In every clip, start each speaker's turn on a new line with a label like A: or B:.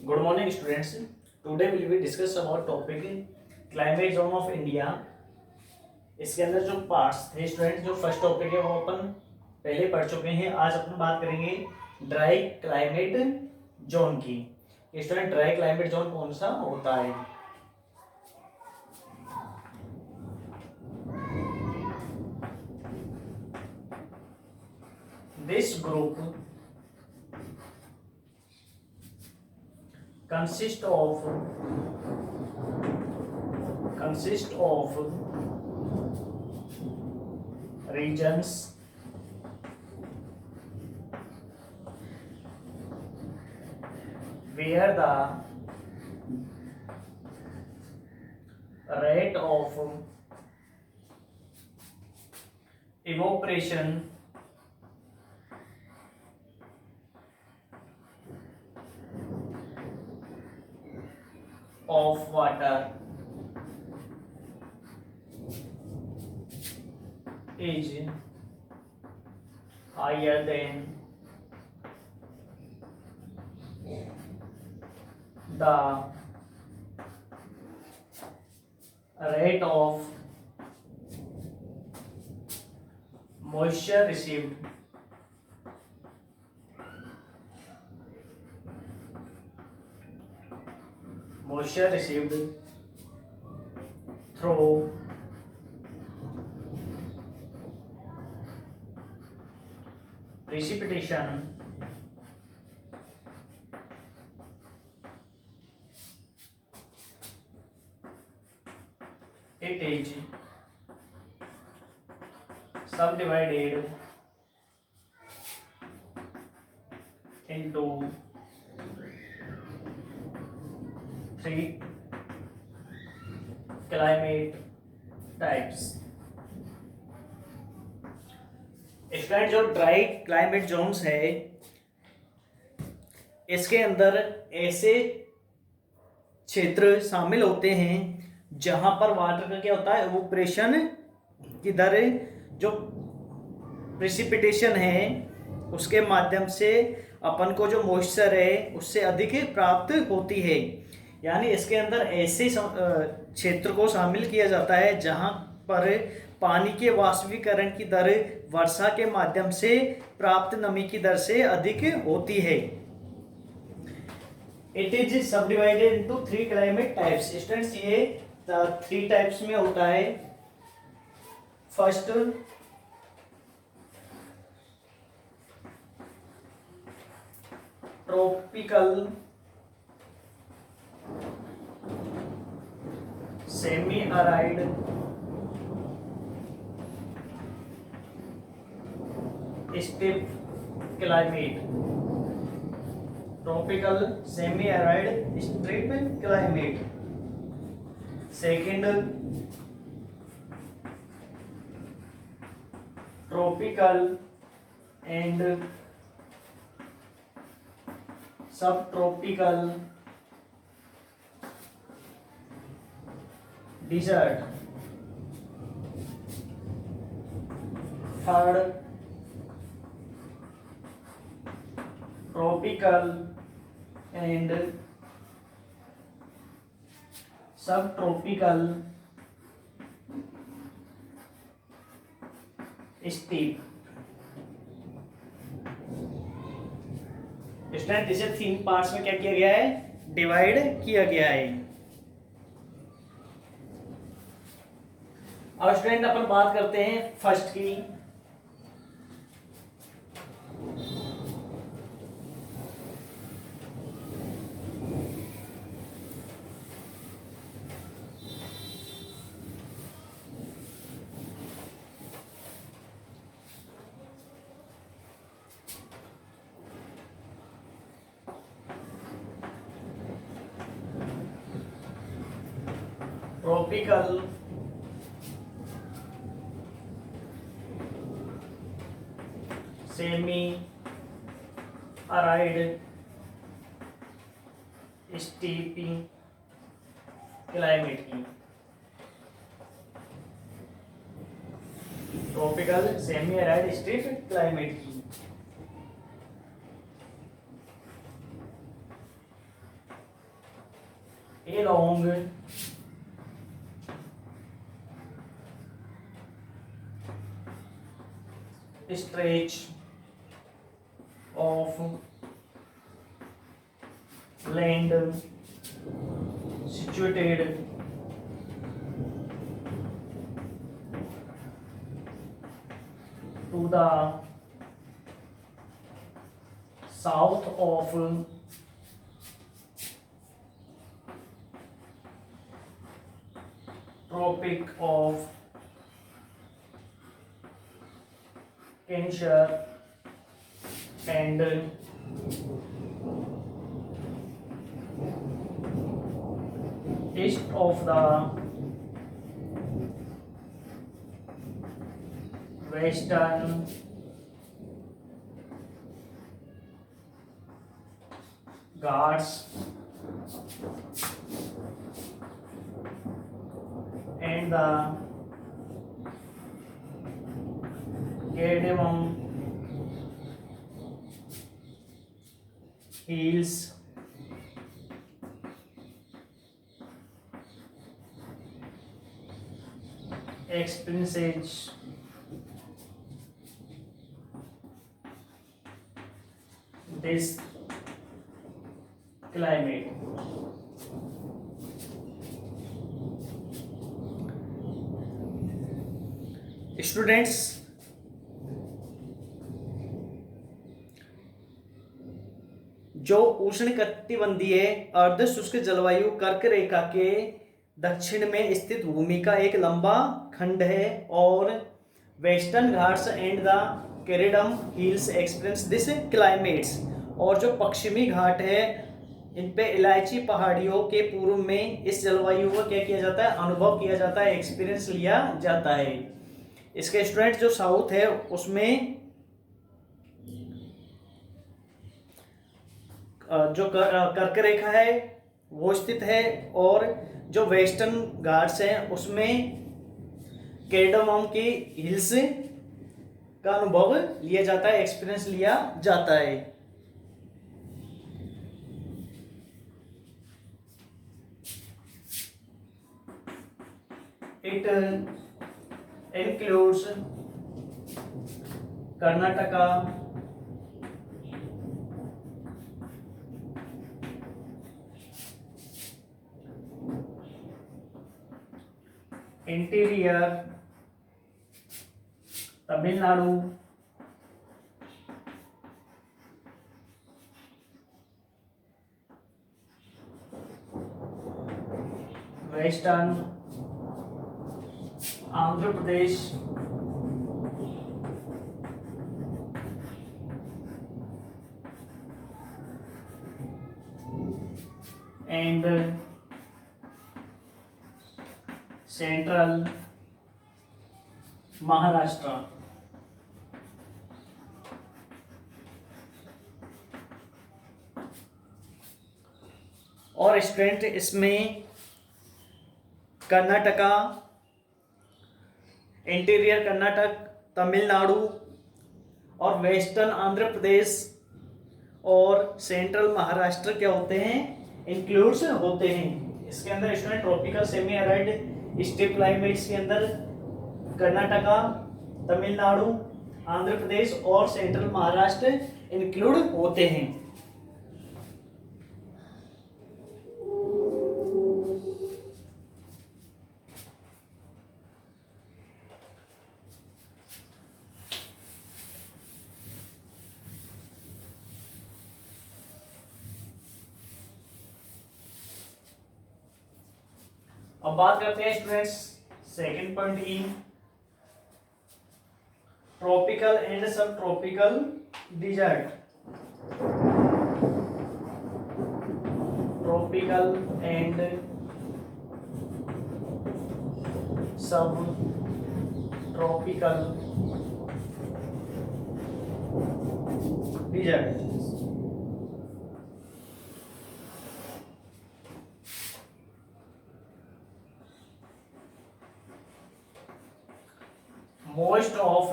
A: Good morning, students. Today we will discuss about topic climate zone of India. इसके अंदर जो parts थे student, जो फर्स्ट टॉपिक है वो अपन पहले पढ़ चुके हैं। आज अपन बात करेंगे ड्राई क्लाइमेट जोन की। स्टूडेंट, ड्राई क्लाइमेट जोन कौन सा होता है? This group consist of regions where the rate of evaporation of water is higher than the rate of moisture received through precipitation it is subdivided into three climate types। Student, जो dry climate Jones है इसके अंदर ऐसे क्षेत्र शामिल होते हैं जहां पर वाटर का क्या होता है, इवोपरेशन की दर, जो प्रेसिपिटेशन है उसके माध्यम से अपन को जो मॉइस्चर है उससे अधिक प्राप्त होती है। यानी इसके अंदर ऐसे क्षेत्र को शामिल किया जाता है जहां पर पानी के वाष्पीकरण की दर वर्षा के माध्यम से प्राप्त नमी की दर से अधिक होती है। It is subdivided into three climate types. Students, ये थ्री टाइप्स में होता है। First, tropical semi arid steppe climate. Tropical semi arid strip climate. Second, tropical and sub tropical desert. Third, tropical and sub tropical steep. Student, इसे तीन parts में क्या किया गया है, डिवाइड किया गया है। अब स्टूडेंट अपन बात करते हैं फर्स्ट की। ट्रॉपिकल सेमी अराइड स्टीपी क्लाइमेट की। Tropical semi arid strip climate की। along stretch of land situated to the south of Tropic of Cancer and east of the Western Ghats and the Cardamom Hills experiences this climate. Students, जो उष्णकटिबंधीय अर्ध शुष्क जलवायु कर्क रेखा के दक्षिण में स्थित भूमि का एक लंबा खंड है और Western Ghats and the Cardamom Hills experience this climates, और जो पश्चिमी घाट है इन पे इलायची पहाड़ियों के पूर्व में इस जलवायु को क्या किया जाता है, अनुभव किया जाता है, एक्सपीरियंस लिया जाता है। इसके स्टूडेंट जो साउथ है उसमें जो कर्क रेखा है वो स्थित है और जो वेस्टर्न घाट्स हैं उसमें कैर्डमम की हिल्स का अनुभव लिया जाता है, एक्सपीरियंस लिया जाता है। It includes Karnataka, interior Tamil Nadu, western Andhra Pradesh and central Maharashtra. और स्टूडेंट इसमें कर्नाटका, इंटीरियर कर्नाटक, तमिलनाडु और वेस्टर्न आंध्र प्रदेश और सेंट्रल महाराष्ट्र क्या होते हैं, इंक्लूड्स होते हैं। इसके अंदर student tropical semi arid step climates के अंदर कर्नाटका, तमिलनाडु, आंध्र प्रदेश और सेंट्रल महाराष्ट्र इंक्लूड होते हैं। अब बात करते हैं स्टूडेंट्स सेकंड पॉइंट की, tropical and sub tropical desert. Tropical and sub tropical desert. Most of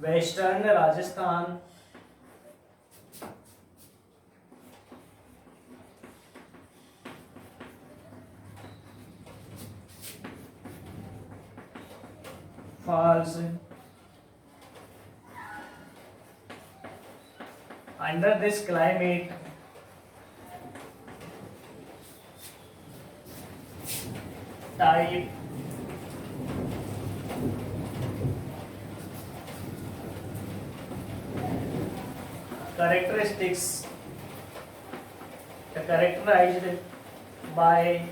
A: western Rajasthan falls under this climate type characteristics characterized by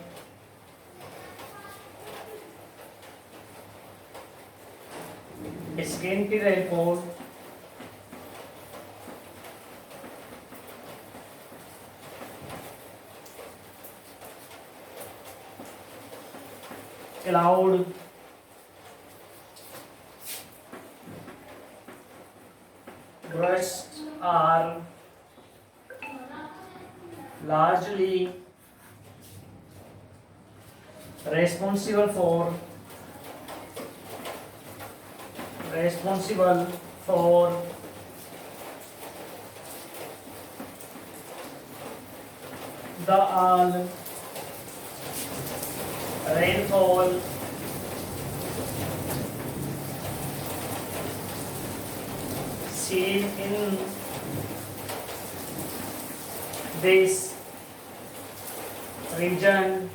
A: scanty rainfall, cloud bursts are largely responsible for the all rainfall seen in this region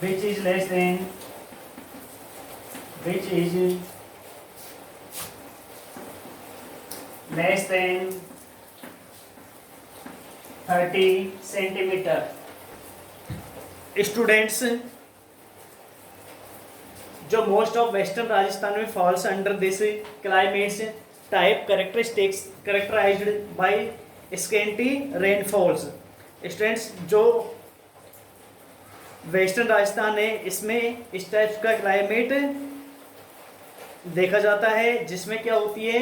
A: which is less than 30 centimetre. Students, जो most of western Rajasthan में falls under this climates type characteristics characterized by scanty rainfalls. Students, जो western Rajasthan है इसमें इस type का climate देखा जाता है जिसमें क्या होती है,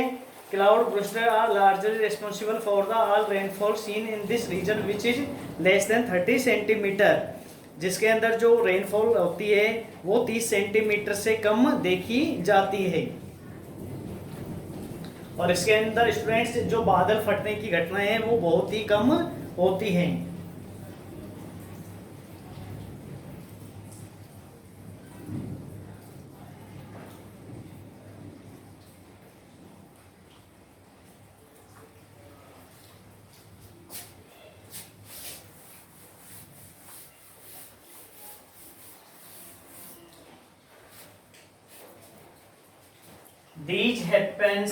A: cloud bursts are largely responsible for the all rainfall seen in this region which is less than 30 centimetre, जिसके अंदर जो रेनफॉल होती है वो 30 सेंटीमीटर से कम देखी जाती है। और इसके अंदर स्टूडेंट्स जो बादल फटने की घटनाएं हैं वो बहुत ही कम होती हैं। These happen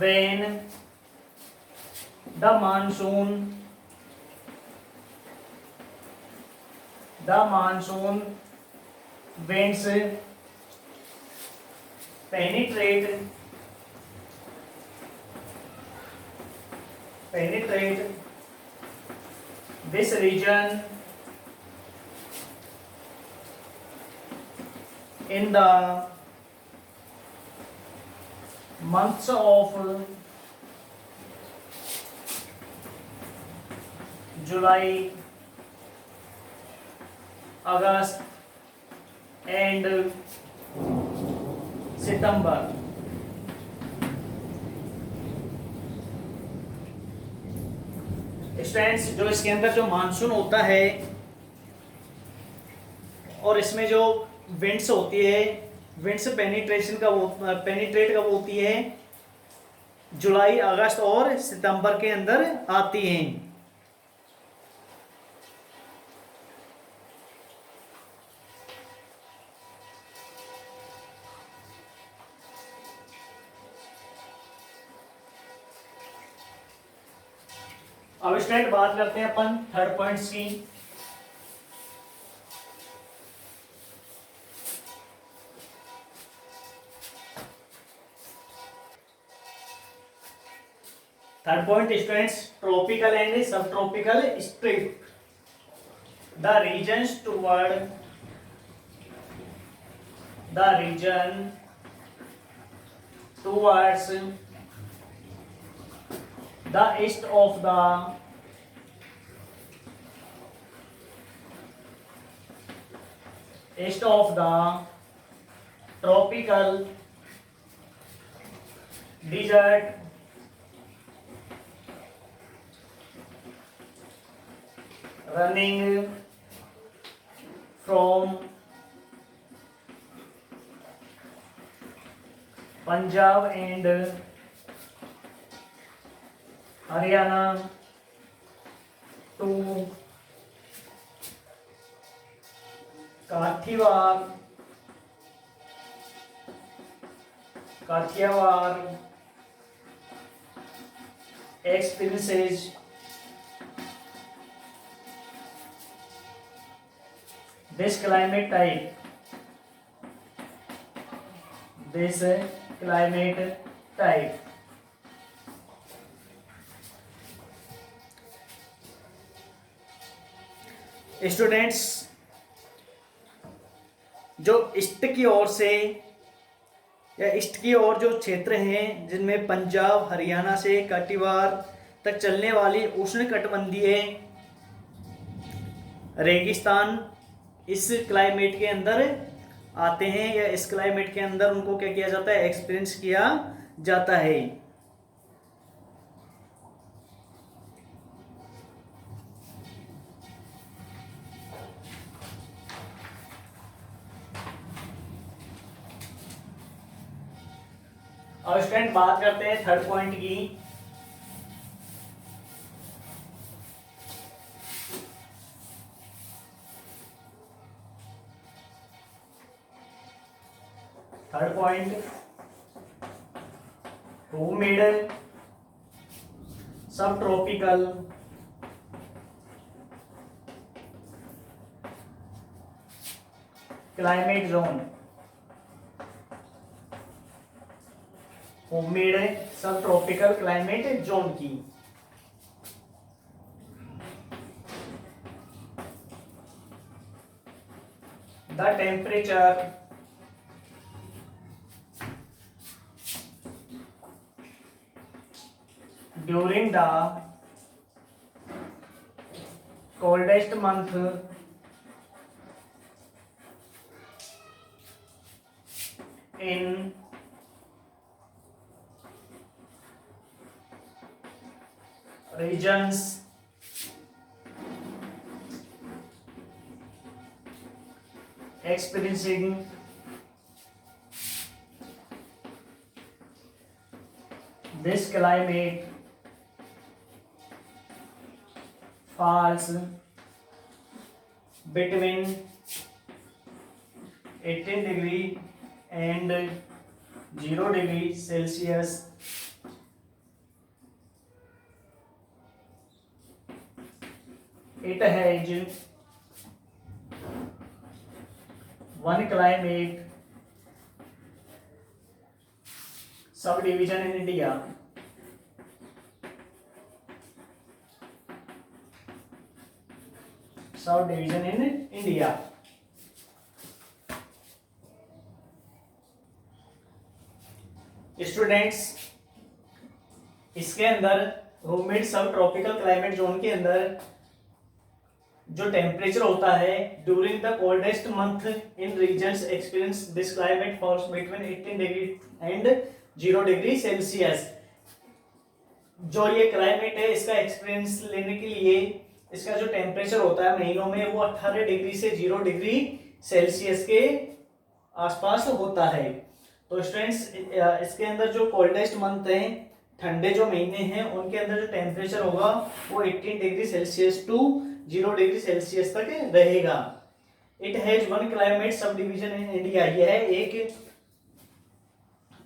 A: when the monsoon winds penetrate this region in the months of July, August and September। Students, जो इसके अंदर जो मानसून होता है और इसमें जो विंड्स होती है, विंड्स पेनिट्रेट कब होती है, जुलाई, अगस्त और सितंबर के अंदर आती हैं। अब स्टूडेंट बात करते हैं अपन थर्ड पॉइंट्स की। Third point students, tropical and sub tropical strip. The region towards the east of the tropical desert, running from Punjab and Haryana to Kathiawar experiences this climate type. Students, जो east की ओर से या east की ओर जो क्षेत्र हैं जिनमें पंजाब हरियाणा से काठीवार तक चलने वाली उष्णकटिबंधीय रेगिस्तान इस क्लाइमेट के अंदर आते हैं, या इस क्लाइमेट के अंदर उनको क्या किया जाता है, एक्सपीरियंस किया जाता है। अब स्टूडेंट बात करते हैं थर्ड पॉइंट की। Third point, humid subtropical climate zone, humid subtropical climate zone की the temperature during the coldest month in regions experiencing this climate falls between 18 degree and 0 degree Celsius. It has one climate subdivision in India. Subdivision in India. Students, इसके अंदर humid सब tropical climate zone के अंदर जो temperature होता है during the coldest month in regions experience this climate falls between 18 degree and 0 degree Celsius. जो ये क्लाइमेट है इसका एक्सपीरियंस लेने के लिए इसका जो टेम्परेचर होता है महीनों में वो 18 डिग्री से 0 डिग्री सेल्सियस के आसपास होता है। तो स्टूडेंट्स, इसके अंदर जो कोल्डेस्ट मंथ हैं, ठंडे जो महीने हैं, उनके अंदर जो टेम्परेचर होगा वो 18 degree Celsius to 0 degree Celsius तक रहेगा। It has one climate subdivision in India. यह एक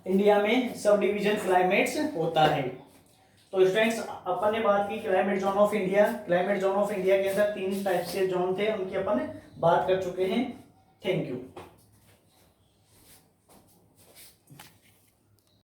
A: इंडिया में सब डिविजन क्लाइमेट्स होता है। तो स्टूडेंट्स, अपन ने बात की climate zone of India. Climate zone of India के अंदर 3 टाइप से जोन थे, उनकी अपन बात कर चुके हैं। Thank you.